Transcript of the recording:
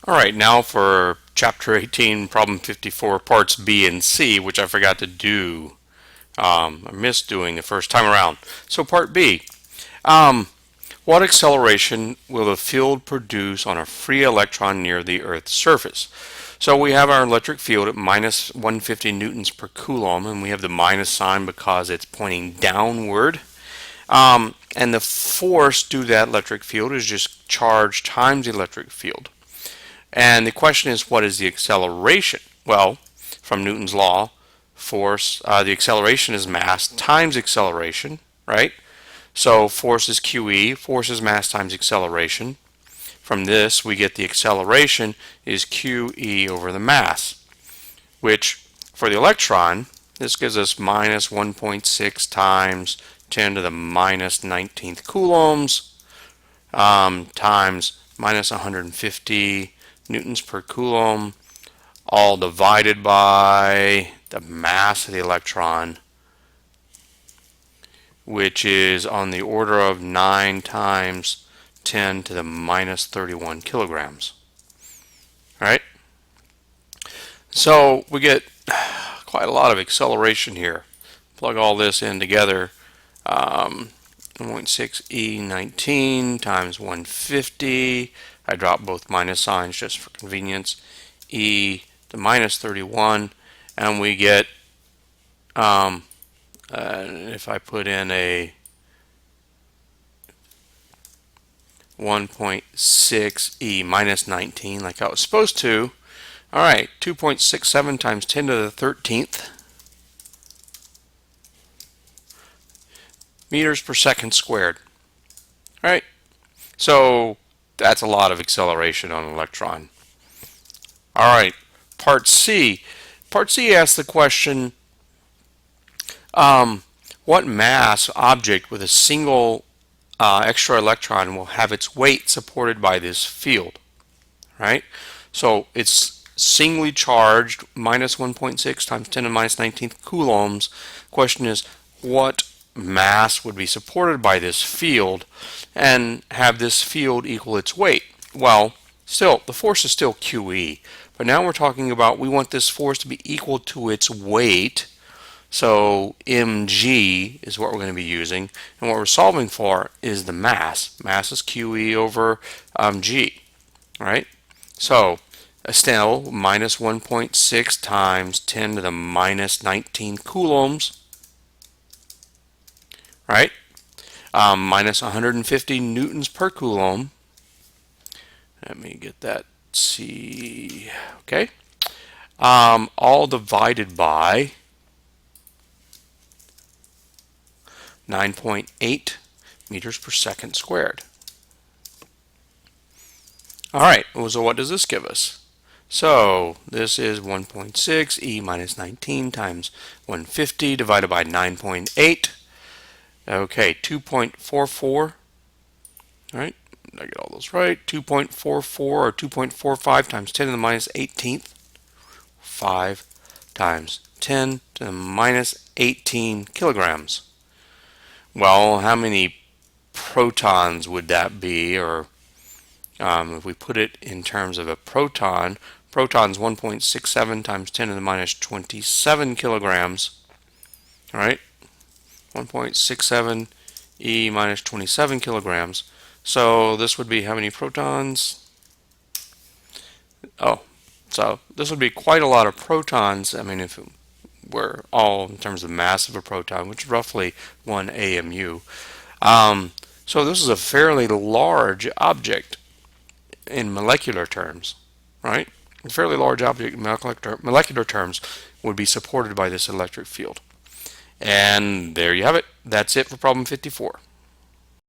Alright, now for Chapter 18, Problem 54, Parts B and C, which I forgot to do. I missed doing the first time around. So Part B. What acceleration will the field produce on a free electron near the Earth's surface? So we have our electric field at minus 150 newtons per coulomb, and we have the minus sign because it's pointing downward. And the force due to that electric field is just charge times the electric field. And the question is, what is the acceleration? Well, from Newton's law, force, the acceleration is mass times acceleration, right? So force is QE, force is mass times acceleration. From this, we get the acceleration is QE over the mass, which for the electron, this gives us minus 1.6 times 10 to the minus 19th coulombs times minus 150 newtons per coulomb, all divided by the mass of the electron, which is on the order of 9 times 10 to the minus 31 kilograms. All right? So we get quite a lot of acceleration here. Plug all this in together. 1.6 E19 times 150. I drop both minus signs just for convenience. E to minus 31, and we get, if I put in a 1.6 E minus 19 like I was supposed to, all right, 2.67 times 10 to the 13th meters per second squared. All right, so that's a lot of acceleration on an electron. All right, part C. Part C asks the question, what mass object with a single extra electron will have its weight supported by this field? Right? So it's singly charged, minus 1.6 times 10 to the minus 19th coulombs. Question is, what mass would be supported by this field and have this field equal its weight? Well, still, the force is still QE, but now we're talking about we want this force to be equal to its weight. So mg is what we're going to be using, and what we're solving for is the mass. Mass is QE over g, right? So still minus 1.6 times 10 to the minus 19 coulombs, right? Minus 150 newtons per coulomb. Let me get that C. Okay. All divided by 9.8 meters per second squared. All right, so what does this give us? So this is 1.6 E minus 19 times 150 divided by 9.8. Okay, 2.44. All right, did I get all those right? 2.44 or 2.45 times 10 to the minus 18th. 5 times 10 to the minus 18 kilograms. Well, how many protons would that be? Or if we put it in terms of a proton, proton's 1.67 times 10 to the minus 27 kilograms. All right, 1.67 E minus 27 kilograms. So this would be how many protons? Oh, so this would be quite a lot of protons. I mean, if it were all in terms of mass of a proton, which is roughly 1 AMU. So this is a fairly large object in molecular terms, right? A fairly large object in molecular terms would be supported by this electric field. And there you have it. That's it for problem 54.